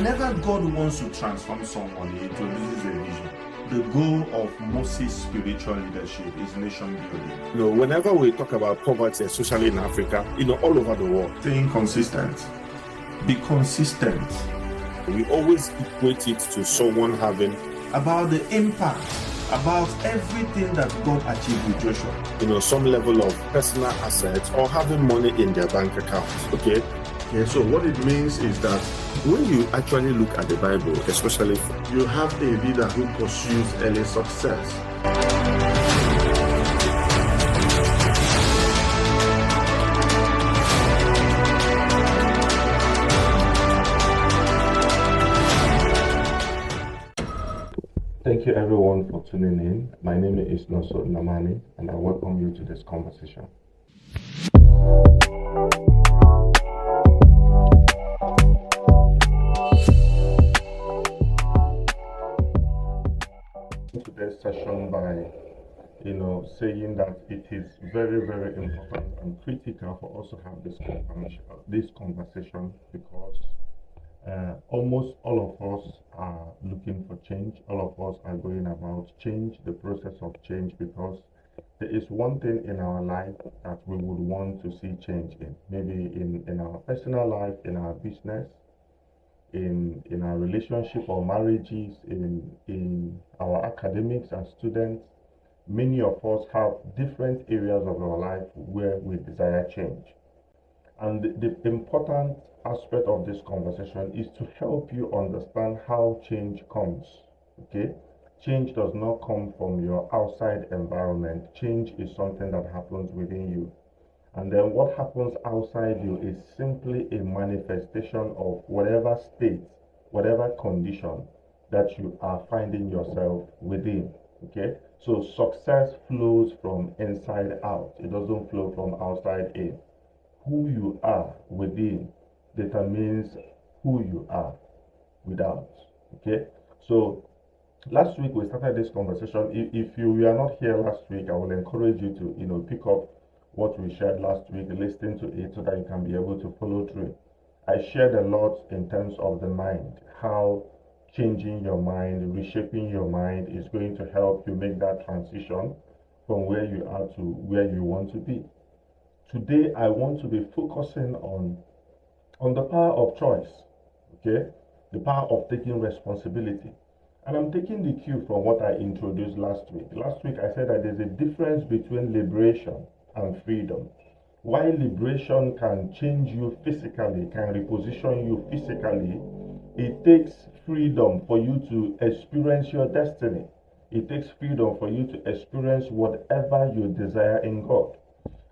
Whenever God wants to transform someone, he introduces a vision. The goal of Moses' spiritual leadership is nation building. Whenever we talk about poverty, especially in Africa, all over the world, staying consistent. Be consistent. We always equate it to someone having about the impact, about everything that God achieved with Joshua. Some level of personal assets or having money in their bank account. Okay, so what it means is that when you actually look at the Bible, especially, you have a leader who pursues early success. Thank you everyone for tuning in. My name is Nonso and I welcome you to this conversation. Today's session by saying that it is very, very important and critical for us to have this conversation because almost all of us are looking for change. All of us are going about change, the process of change, because there is one thing in our life that we would want to see change in. Maybe in our personal life, in our business, in our relationship or marriages, in our academics as students. Many of us have different areas of our life where we desire change. And the important aspect of this conversation is to help you understand how change comes. Okay? Change does not come from your outside environment. Change is something that happens within you. And then what happens outside you is simply a manifestation of whatever state, whatever condition that you are finding yourself within. Okay? So success flows from inside out. It doesn't flow from outside in. Who you are within determines who you are without. Okay, so last week we started this conversation. If you were not here last week, I will encourage you to pick up what we shared last week, listen to it so that you can be able to follow through. I shared a lot in terms of the mind, how changing your mind, reshaping your mind is going to help you make that transition from where you are to where you want to be. Today, I want to be focusing on the power of choice, okay? The power of taking responsibility. And I'm taking the cue from what I introduced last week. Last week, I said that there's a difference between liberation and freedom. While liberation can change you physically, can reposition you physically, it takes freedom for you to experience your destiny. It takes freedom for you to experience whatever you desire in God.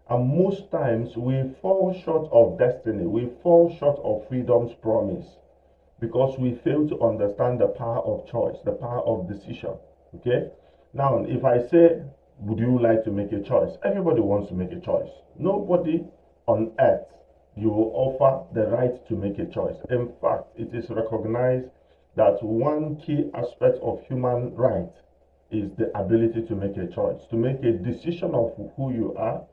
And most times we fall short of destiny, we fall short of freedom's promise because we fail to understand the power of choice, the power of decision. Okay? Now, if I say, would you like to make a choice? Everybody wants to make a choice. Nobody on earth you will offer the right to make a choice. In fact, it is recognized that one key aspect of human right is the ability to make a choice, to make a decision of who you are,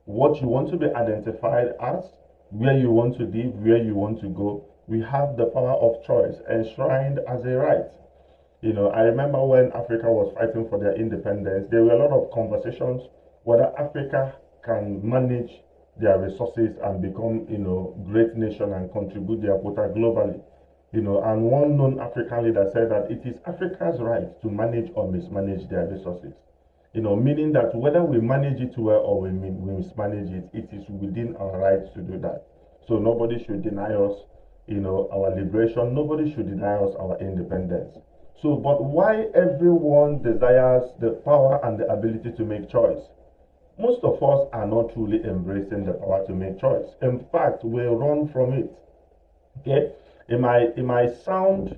what you want to be identified as, where you want to live, where you want to go. We have the power of choice enshrined as a right. I remember when Africa was fighting for their independence, there were a lot of conversations whether Africa can manage their resources and become, great nation and contribute their quota globally. And one known African leader said that it is Africa's right to manage or mismanage their resources. Meaning that whether we manage it well or we mismanage it, it is within our rights to do that. So nobody should deny us, our liberation. Nobody should deny us our independence. So, but why everyone desires the power and the ability to make choice? Most of us are not truly embracing the power to make choice. In fact, we run from it. Okay? It might sound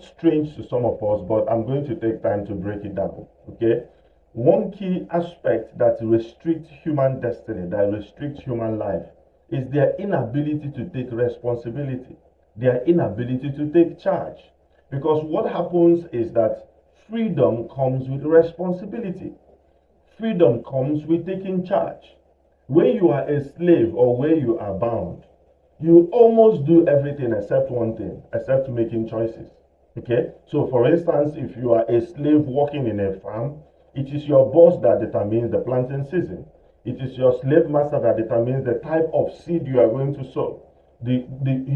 strange to some of us, but I'm going to take time to break it down. Okay? One key aspect that restricts human destiny, that restricts human life, is their inability to take responsibility, their inability to take charge. Because what happens is that freedom comes with responsibility. Freedom comes with taking charge. When you are a slave or where you are bound, you almost do everything except one thing, except making choices. Okay, so for instance, if you are a slave working in a farm, it is your boss that determines the planting season. It is your slave master that determines the type of seed you are going to sow. He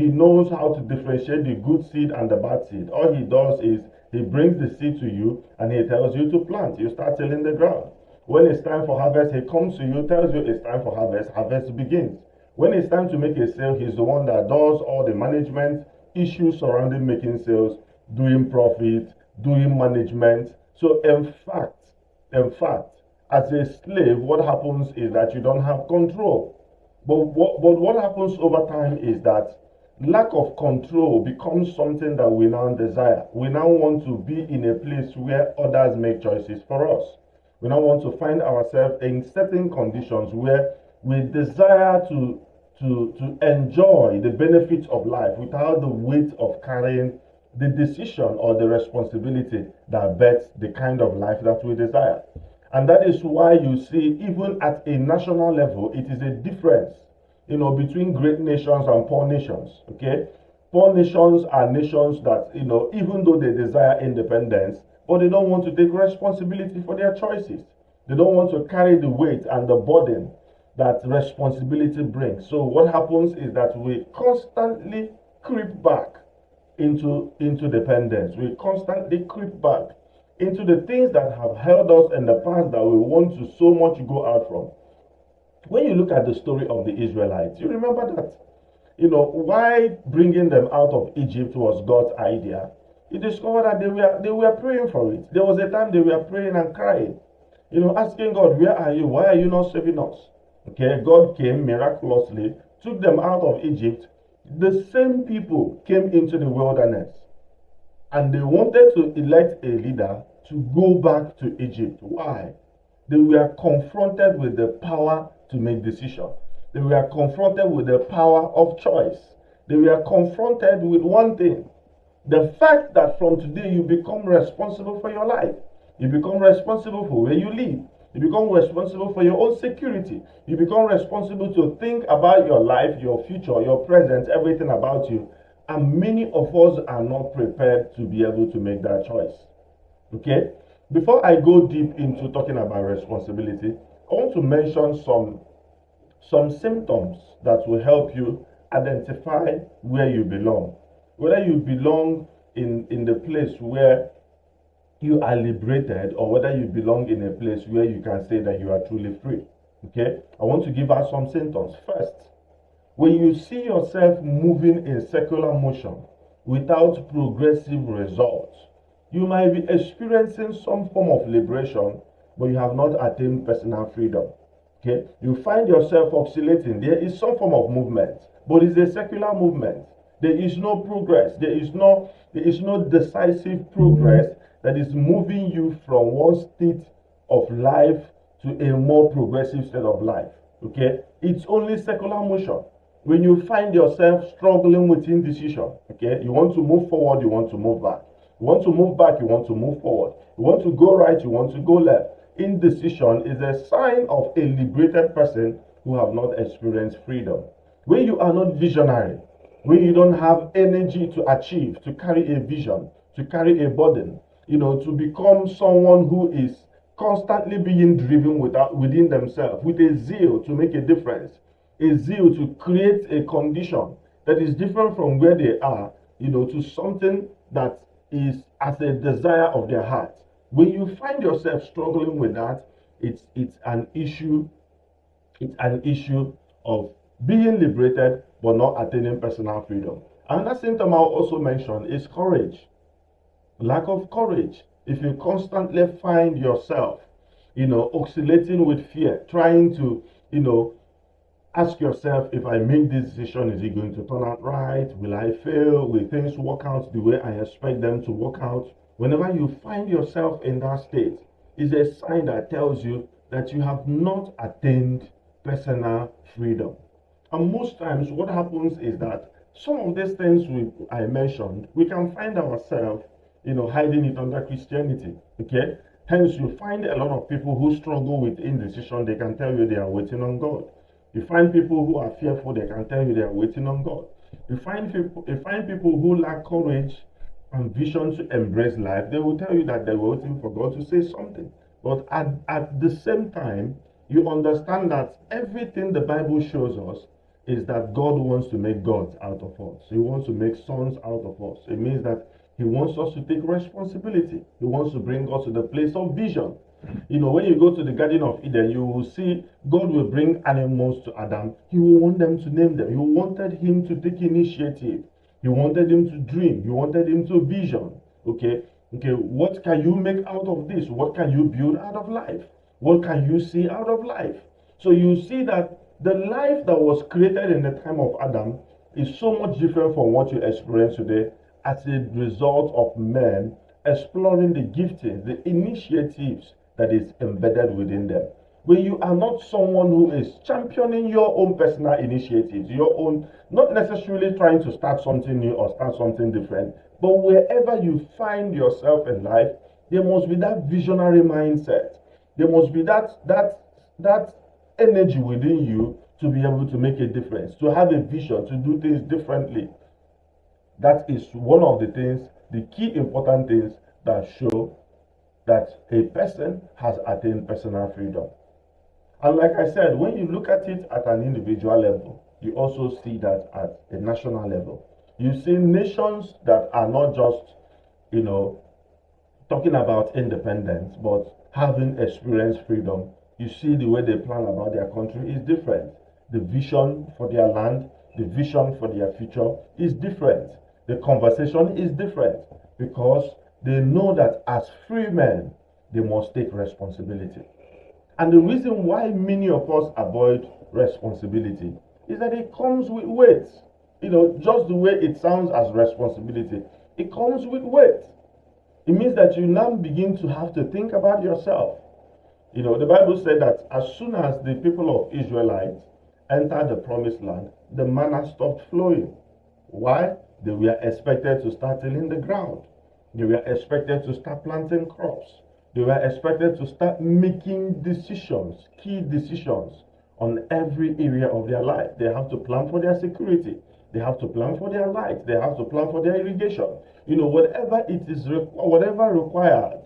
knows how to differentiate the good seed and the bad seed. All he does is he brings the seed to you and he tells you to plant. You start tilling the ground. When it's time for harvest, he comes to you, tells you it's time for harvest. Harvest begins. When it's time to make a sale, he's the one that does all the management issues surrounding making sales, doing profit, doing management. So in fact, as a slave, what happens is that you don't have control. But what happens over time is that lack of control becomes something that we now desire. We now want to be in a place where others make choices for us. We now want to find ourselves in certain conditions where we desire to enjoy the benefits of life without the weight of carrying the decision or the responsibility that bets the kind of life that we desire. And that is why you see, even at a national level, it is a difference, between great nations and poor nations. Okay, poor nations are nations that, even though they desire independence, but they don't want to take responsibility for their choices. They don't want to carry the weight and the burden that responsibility brings. So what happens is that we constantly creep back into dependence. We constantly creep back into the things that have held us in the past that we want to so much go out from. When you look at the story of the Israelites, you remember that, why bringing them out of Egypt was God's idea. You discover that they were praying for it. There was a time they were praying and crying, asking God, where are you? Why are you not saving us? Okay, God came miraculously, took them out of Egypt. The same people came into the wilderness and they wanted to elect a leader to go back to Egypt. Why? They were confronted with the power to make decisions. They were confronted with the power of choice. They were confronted with one thing: the fact that from today you become responsible for your life. You become responsible for where you live. You become responsible for your own security. You become responsible to think about your life, your future, your present, everything about you. And many of us are not prepared to be able to make that choice. Okay? Before I go deep into talking about responsibility, I want to mention some symptoms that will help you identify where you belong. Whether you belong in the place where you are liberated, or whether you belong in a place where you can say that you are truly free. Okay? I want to give out some symptoms. First, when you see yourself moving in circular motion without progressive results, you might be experiencing some form of liberation, but you have not attained personal freedom. Okay? You find yourself oscillating. There is some form of movement, but it's a circular movement. There is no progress. There is no decisive progress that is moving you from one state of life to a more progressive state of life. Okay? It's only circular motion. When you find yourself struggling with indecision, okay, you want to move forward, you want to move back. You want to move back, you want to move forward. You want to go right, you want to go left. Indecision is a sign of a liberated person who have not experienced freedom. When you are not visionary, when you don't have energy to achieve, to carry a vision, to carry a burden, to become someone who is constantly being driven within themselves with a zeal to make a difference, a zeal to create a condition that is different from where they are, to something that is as a desire of their heart. When you find yourself struggling with that, it's an issue. It's an issue of being liberated but not attaining personal freedom. Another symptom I'll also mention is courage. Lack of courage. If you constantly find yourself, oscillating with fear, trying to, ask yourself, if I make this decision, is it going to turn out right? Will I fail? Will things work out the way I expect them to work out? Whenever you find yourself in that state, it's a sign that tells you that you have not attained personal freedom. And most times what happens is that some of these things I mentioned, we can find ourselves, hiding it under Christianity. Okay? Hence, you find a lot of people who struggle with indecision. They can tell you they are waiting on God. You find people who are fearful, they can tell you they are waiting on God. You find people who lack courage and vision to embrace life, they will tell you that they were waiting for God to say something. But at the same time, you understand that everything the Bible shows us is that God wants to make gods out of us. He wants to make sons out of us. It means that He wants us to take responsibility. He wants to bring us to the place of vision. When you go to the Garden of Eden, you will see God will bring animals to Adam. He will want them to name them. He wanted him to take initiative. He wanted him to dream. He wanted him to vision. Okay. What can you make out of this? What can you build out of life? What can you see out of life? So you see that the life that was created in the time of Adam is so much different from what you experience today as a result of men exploring the giftings, the initiatives that is embedded within them. When you are not someone who is championing your own personal initiatives, your own, not necessarily trying to start something new or start something different, but wherever you find yourself in life, there must be that visionary mindset. There must be that energy within you to be able to make a difference, to have a vision, to do things differently. That is one of the things, the key important things that show that a person has attained personal freedom. And like I said, when you look at it at an individual level, you also see that at a national level. You see nations that are not just, talking about independence, but having experienced freedom. You see the way they plan about their country is different. The vision for their land, the vision for their future is different. The conversation is different because they know that as free men, they must take responsibility. And the reason why many of us avoid responsibility is that it comes with weight. Just the way it sounds as responsibility, it comes with weight. It means that you now begin to have to think about yourself. The Bible said that as soon as the people of Israelites entered the promised land, the manna stopped flowing. Why? They were expected to start tilling the ground. They were expected to start planting crops. They were expected to start making decisions, key decisions on every area of their life. They have to plan for their security. They have to plan for their light. They have to plan for their irrigation. Whatever it is, whatever required,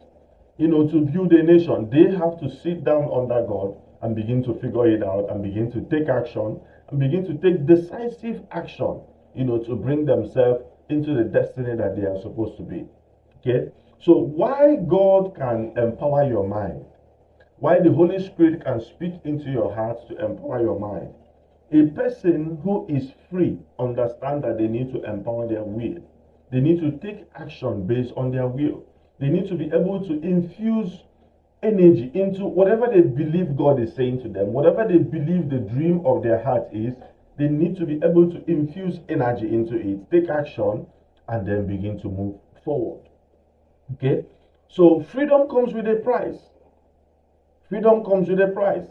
to build a nation, they have to sit down under God and begin to figure it out and begin to take action and begin to take decisive action, to bring themselves into the destiny that they are supposed to be. Okay? So why God can empower your mind, why the Holy Spirit can speak into your heart to empower your mind. A person who is free understands that they need to empower their will. They need to take action based on their will. They need to be able to infuse energy into whatever they believe God is saying to them, whatever they believe the dream of their heart is. They need to be able to infuse energy into it, take action, and then begin to move forward. Okay? So freedom comes with a price. Freedom comes with a price.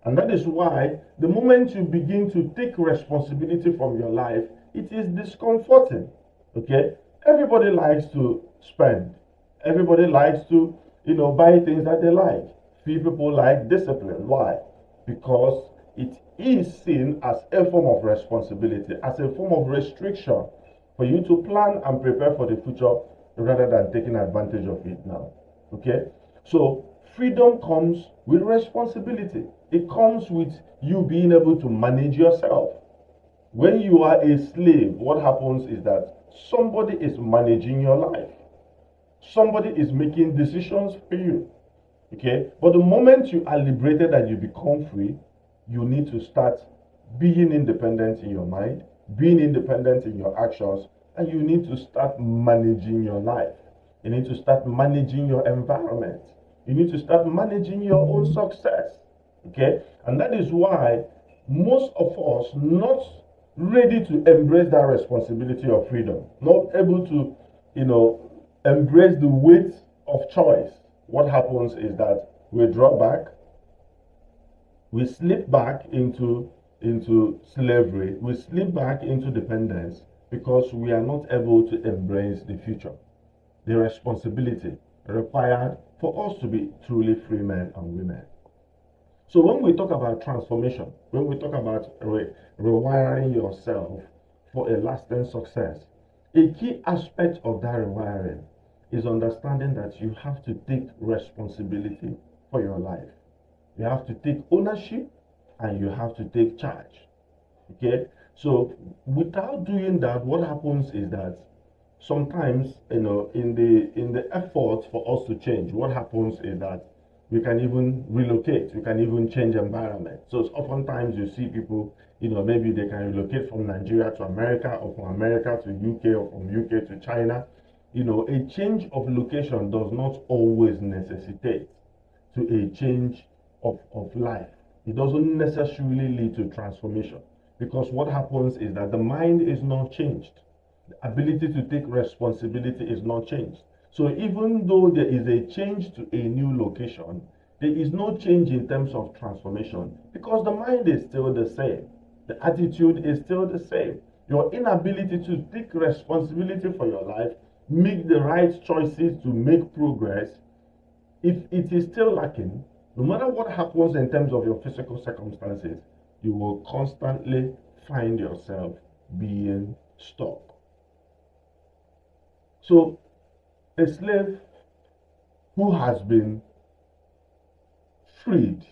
And that is why the moment you begin to take responsibility from your life, it is discomforting. Okay? Everybody likes to spend. Everybody likes to, buy things that they like. Few people like discipline. Why? Because it is seen as a form of responsibility, as a form of restriction for you to plan and prepare for the future rather than taking advantage of it now. Okay? So freedom comes with responsibility. It comes with you being able to manage yourself. When you are a slave, what happens is that somebody is managing your life. Somebody is making decisions for you. Okay? But the moment you are liberated and you become free, you need to start being independent in your mind, being independent in your actions, and you need to start managing your life. You need to start managing your environment. You need to start managing your own success. Okay? And that is why most of us not ready to embrace that responsibility of freedom, not able to, embrace the weight of choice. What happens is that we draw back, we slip back into slavery, we slip back into dependence because we are not able to embrace the future, the responsibility required for us to be truly free men and women. So when we talk about transformation, when we talk about rewiring yourself for a lasting success, a key aspect of that rewiring is understanding that you have to take responsibility for your life. You have to take ownership and you have to take charge. Okay? So without doing that, what happens is that sometimes, in the effort for us to change, what happens is that we can even relocate, we can even change environment. So oftentimes you see people, maybe they can relocate from Nigeria to America, or from America to UK, or from UK to China. A change of location does not always necessitate to a change of life. It doesn't necessarily lead to transformation, because what happens is that the mind is not changed. The ability to take responsibility is not changed. So even though there is a change to a new location, there is no change in terms of transformation, because the mind is still the same. The attitude is still the same. Your inability to take responsibility for your life, make the right choices to make progress, if it is still lacking, no matter what happens in terms of your physical circumstances, you will constantly find yourself being stuck. So, a slave who has been freed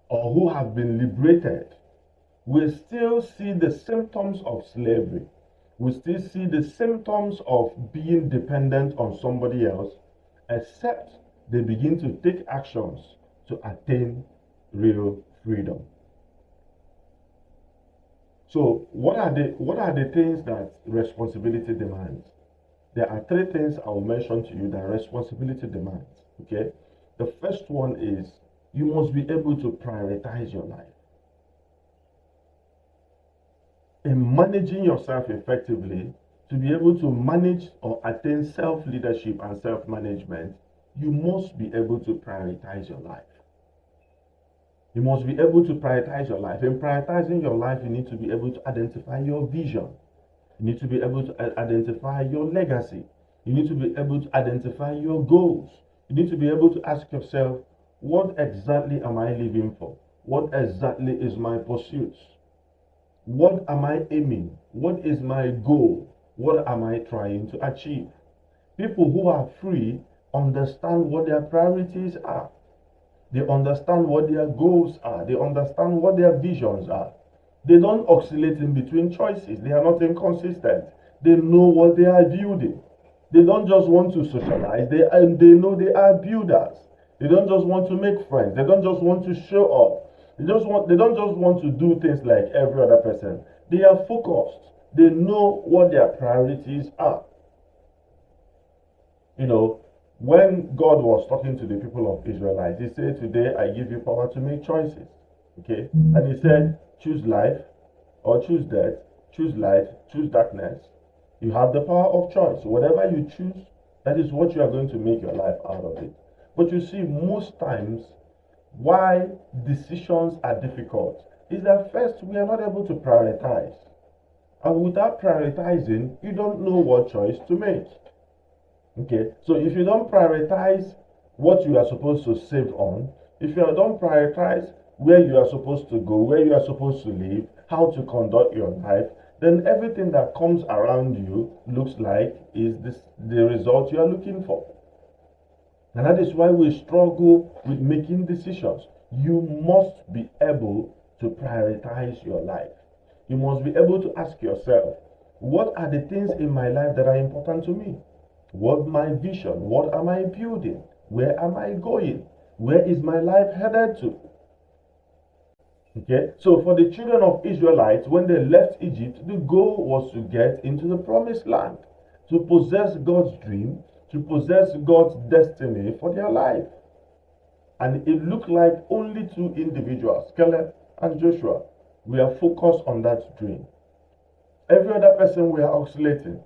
or who has been liberated will still see the symptoms of slavery, will still see the symptoms of being dependent on somebody else, except they begin to take actions to attain real freedom. So what are the things that responsibility demands? There are three things I will mention to you that responsibility demands. Okay? The first one is you must be able to prioritize your life. In managing yourself effectively, to be able to manage or attain self-leadership and self-management, you must be able to prioritize your life. You must be able to prioritize your life. In prioritizing your life, you need to be able to identify your vision. You need to be able to identify your legacy. You need to be able to identify your goals. You need to be able to ask yourself, what exactly am I living for? What exactly is my pursuit? What am I aiming? What is my goal? What am I trying to achieve? People who are free understand what their priorities are. They understand what their goals are. They understand what their visions are. They don't oscillate in between choices. They are not inconsistent. They know what they are building. They don't just want to socialize. They know they are builders. They don't just want to make friends. They don't just want to show up. They don't just want to do things like every other person. They are focused. They know what their priorities are. When God was talking to the people of Israelites, he said, today I give you power to make choices. Okay? And he said, choose life or choose death, choose light, choose darkness. You have the power of choice. Whatever you choose, that is what you are going to make your life out of it. But you see, most times, why decisions are difficult is that first, we are not able to prioritize. And without prioritizing, you don't know what choice to make. Okay, so if you don't prioritize what you are supposed to save on, if you don't prioritize where you are supposed to go, where you are supposed to live, how to conduct your life, then everything that comes around you looks like is the result you are looking for. And that is why we struggle with making decisions. You must be able to prioritize your life. You must be able to ask yourself, what are the things in my life that are important to me? What my vision? What am I building? Where am I going? Where is my life headed to? Okay, so for the children of Israelites, when they left Egypt, the goal was to get into the promised land, to possess God's dream, to possess God's destiny for their life. And it looked like only two individuals, Caleb and Joshua, were focused on that dream. Every other person were oscillating.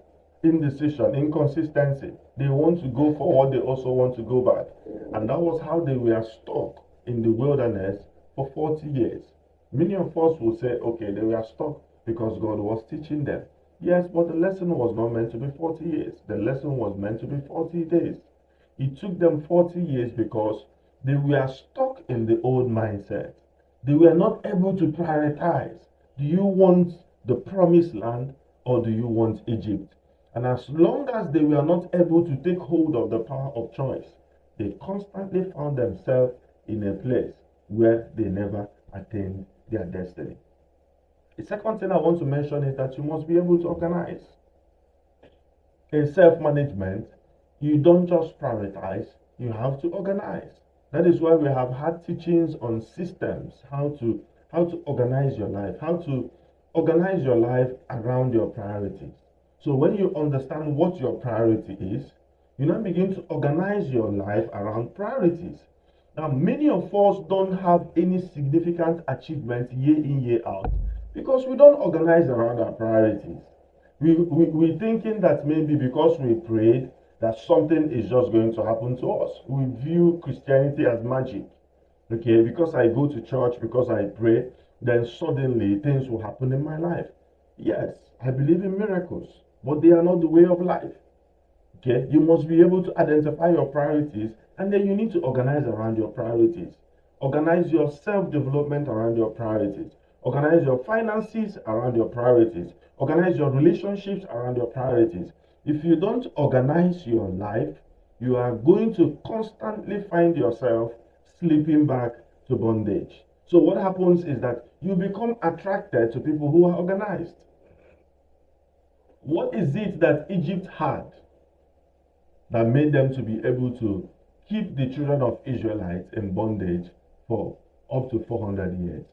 Indecision, inconsistency. They want to go forward, they also want to go back. And that was how they were stuck in the wilderness for 40 years. Many of us will say, okay, they were stuck because God was teaching them. Yes, but the lesson was not meant to be 40 years. The lesson was meant to be 40 days. It took them 40 years because They were stuck in the old mindset. They were not able to prioritize. Do you want the promised land or do you want Egypt? And as long as they were not able to take hold of the power of choice, they constantly found themselves in a place where they never attained their destiny. The second thing I want to mention is that you must be able to organize. In self-management, you don't just prioritize, you have to organize. That is why we have had teachings on systems, how to organize your life, how to organize your life around your priorities. So when you understand what your priority is, you now begin to organize your life around priorities. Now, many of us don't have any significant achievement year in, year out because we don't organize around our priorities. We're thinking that maybe because we prayed, that something is just going to happen to us. We view Christianity as magic. Okay, because I go to church, because I pray, then suddenly things will happen in my life. Yes, I believe in miracles, but they are not the way of life. Okay, you must be able to identify your priorities, and then you need to organize around your priorities. Organize your self-development around your priorities. Organize your finances around your priorities. Organize your relationships around your priorities. If you don't organize your life, you are going to constantly find yourself slipping back to bondage. So what happens is that you become attracted to people who are organized. What is it that Egypt had that made them to be able to keep the children of Israelites in bondage for up to 400 years?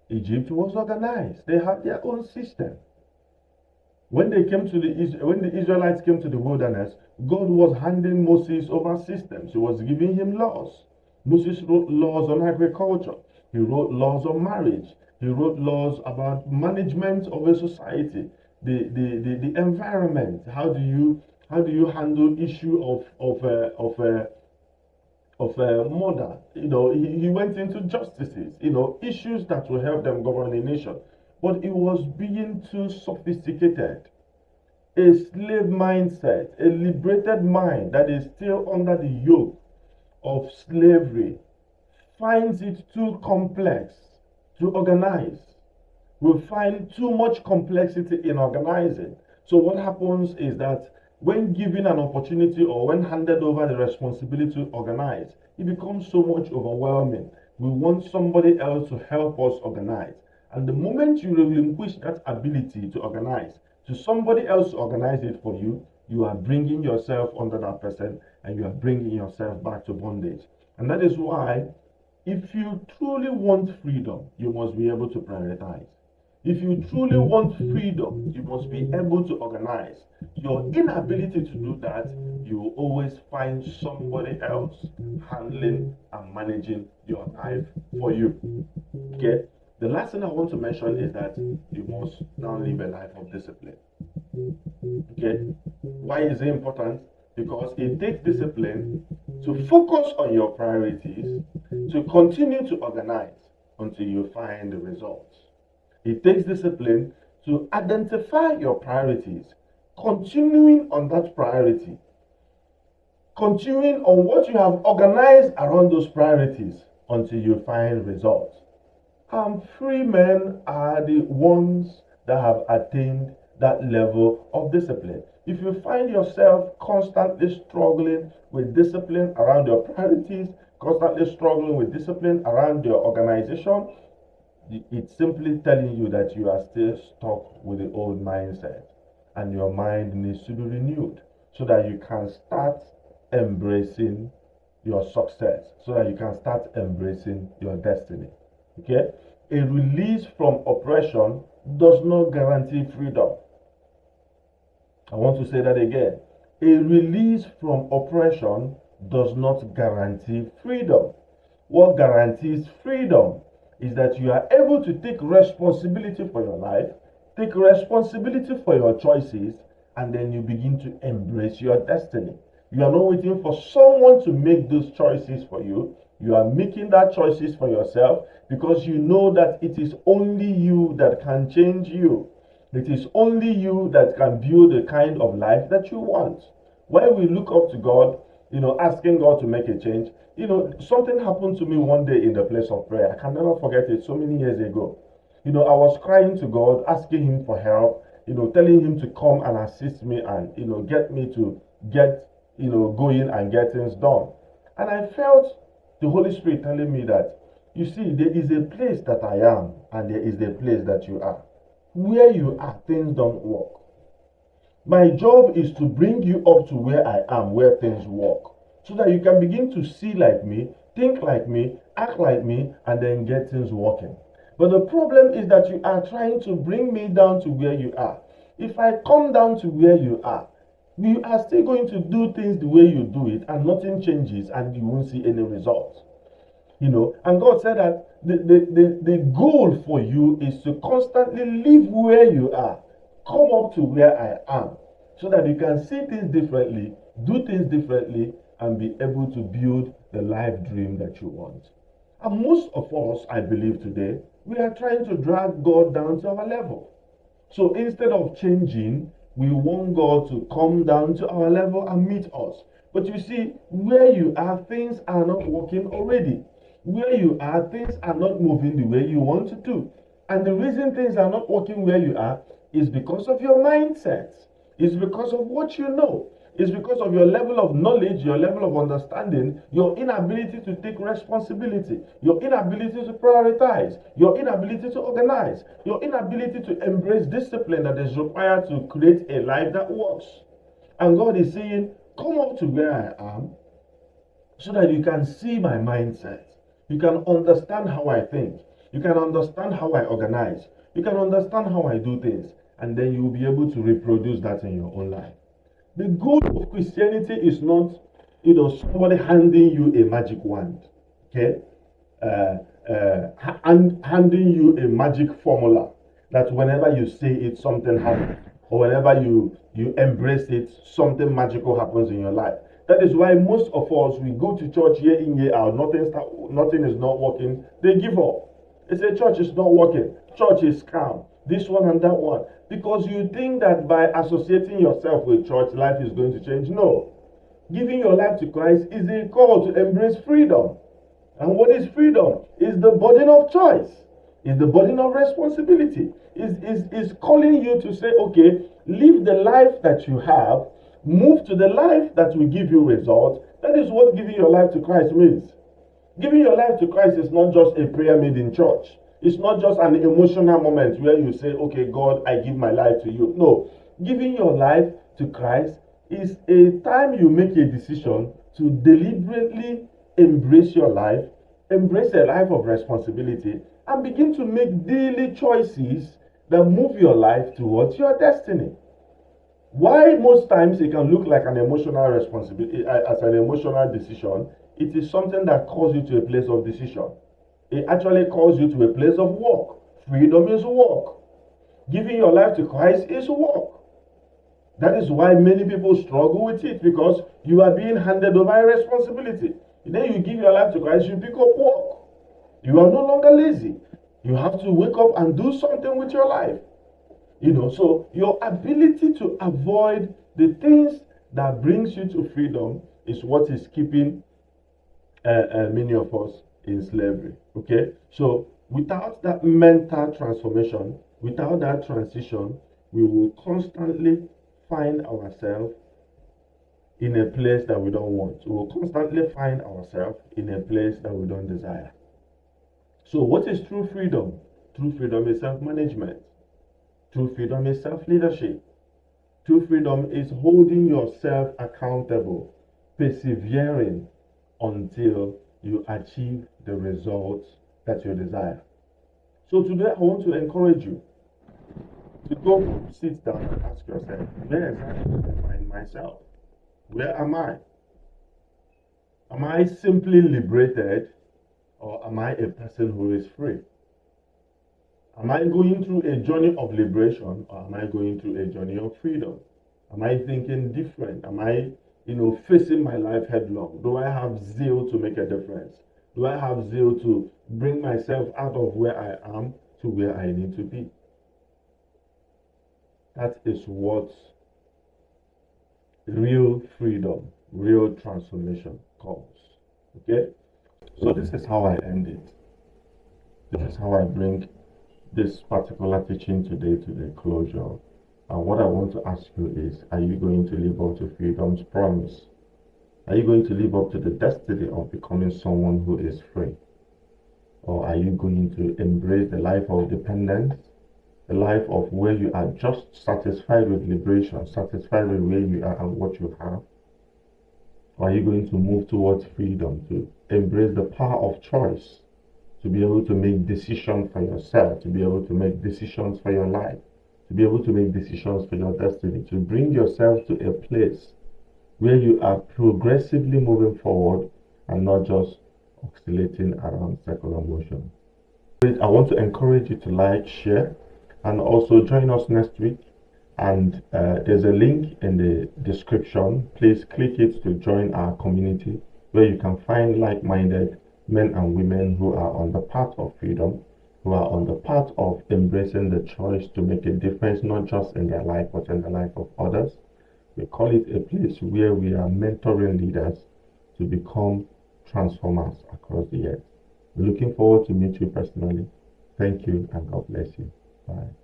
Egypt was organized. They had their own system. When the Israelites came to the wilderness, God was handing Moses over systems. He was giving him laws. Moses wrote laws on agriculture. He wrote laws on marriage. He wrote laws about management of a society, the environment. How do you handle issue of a murder? He went into justices. Issues that will help them govern a nation. But it was being too sophisticated. A slave mindset, a liberated mind that is still under the yoke of slavery, finds it too complex to organize. We find too much complexity in organizing. So what happens is that when given an opportunity or when handed over the responsibility to organize, it becomes so much overwhelming. We want somebody else to help us organize. And the moment you relinquish that ability to organize to somebody else to organize it for you, you are bringing yourself under that person and you are bringing yourself back to bondage. And that is why, if you truly want freedom, you must be able to prioritize. If you truly want freedom, you must be able to organize. Your inability to do that, you will always find somebody else handling and managing your life for you. Okay? The last thing I want to mention is that you must now live a life of discipline. Okay? Why is it important? Because it takes discipline to focus on your priorities, to continue to organize until you find the results. It takes discipline to identify your priorities, continuing on that priority, continuing on what you have organized around those priorities until you find results. Free men are the ones that have attained that level of discipline. If you find yourself constantly struggling with discipline around your priorities, constantly struggling with discipline around your organization, it's simply telling you that you are still stuck with the old mindset and your mind needs to be renewed so that you can start embracing your success, so that you can start embracing your destiny. Okay? A release from oppression does not guarantee freedom. I want to say that again. A release from oppression does not guarantee freedom. What guarantees freedom is that you are able to take responsibility for your life, take responsibility for your choices, and then you begin to embrace your destiny. You are not waiting for someone to make those choices for you. You are making that choices for yourself because you know that it is only you that can change you. It is only you that can build the kind of life that you want. When we look up to God, asking God to make a change. Something happened to me one day in the place of prayer. I can never forget it, so many years ago. I was crying to God, asking Him for help, telling Him to come and assist me and, get me to get, going and get things done. And I felt the Holy Spirit telling me that, you see, there is a place that I am and there is the place that you are. Where you are, things don't work. My job is to bring you up to where I am, where things work, so that you can begin to see like me, think like me, act like me, and then get things working. But the problem is that you are trying to bring me down to where you are. If I come down to where you are still going to do things the way you do it, and nothing changes, and you won't see any results. And God said that the goal for you is to constantly live where you are, come up to where I am, so that you can see things differently, do things differently, and be able to build the life dream that you want. And most of us, I believe today, we are trying to drag God down to our level. So instead of changing, we want God to come down to our level and meet us. But you see, where you are, things are not working already. Where you are, things are not moving the way you want to do. And the reason things are not working where you are is because of your mindset. It's because of what you know. It's because of your level of knowledge, your level of understanding, your inability to take responsibility, your inability to prioritize, your inability to organize, your inability to embrace discipline that is required to create a life that works. And God is saying, come up to where I am so that you can see my mindset. You can understand how I think. You can understand how I organize. You can understand how I do things. And then you'll be able to reproduce that in your own life. The goal of Christianity is not, somebody handing you a magic wand, okay? Handing you a magic formula that whenever you say it, something happens, or whenever you embrace it, something magical happens in your life. That is why most of us, we go to church year in, year out, nothing is not working. They give up. They say church is not working. Church is scam. This one and that one. Because you think that by associating yourself with church, life is going to change. No. Giving your life to Christ is a call to embrace freedom. And what is freedom? Is the burden of choice. Is the burden of responsibility. Is calling you to say, okay, live the life that you have, move to the life that will give you results. That is what giving your life to Christ means. Giving your life to Christ is not just a prayer made in church. It's not just an emotional moment where you say, okay, God, I give my life to you. No. Giving your life to Christ is a time you make a decision to deliberately embrace your life, embrace a life of responsibility, and begin to make daily choices that move your life towards your destiny. Why most times it can look like an emotional responsibility, as an emotional decision, it is something that calls you to a place of decision. It actually calls you to a place of work. Freedom is work. Giving your life to Christ is work. That is why many people struggle with it, because you are being handed over a responsibility. Then you give your life to Christ, you pick up work. You are no longer lazy. You have to wake up and do something with your life. So your ability to avoid the things that brings you to freedom is what is keeping many of us in slavery. Okay, so without that mental transformation, without that transition, we will constantly find ourselves in a place that we don't want. We will constantly find ourselves in a place that we don't desire. So what is true freedom? True freedom is self-management. True freedom is self-leadership. True freedom is holding yourself accountable, persevering until you achieve the results that you desire. So today I want to encourage you to go sit down and ask yourself, where exactly do I find myself? Where am I? Am I simply liberated, or am I a person who is free? Am I going through a journey of liberation, or am I going through a journey of freedom? Am I thinking different? Am I, facing my life headlong? Do I have zeal to make a difference? Do I have zeal to bring myself out of where I am to where I need to be? That is what real freedom real transformation comes. Okay? So this is how I end it. This is how I bring this particular teaching today to the closure. And what I want to ask you is, are you going to live up to freedom's promise? Are you going to live up to the destiny of becoming someone who is free? Or are you going to embrace the life of dependence, the life of where you are just satisfied with liberation, satisfied with where you are and what you have? Or are you going to move towards freedom, to embrace the power of choice, to be able to make decisions for yourself, to be able to make decisions for your life, to be able to make decisions for your destiny, to bring yourself to a place where you are progressively moving forward and not just oscillating around circular motion. I want to encourage you to like, share, and also join us next week. And there's a link in the description. Please click it to join our community where you can find like-minded men and women who are on the path of freedom, who are on the path of embracing the choice to make a difference, not just in their life, but in the life of others. We call it a place where we are mentoring leaders to become transformers across the earth. We're looking forward to meet you personally. Thank you and God bless you. Bye.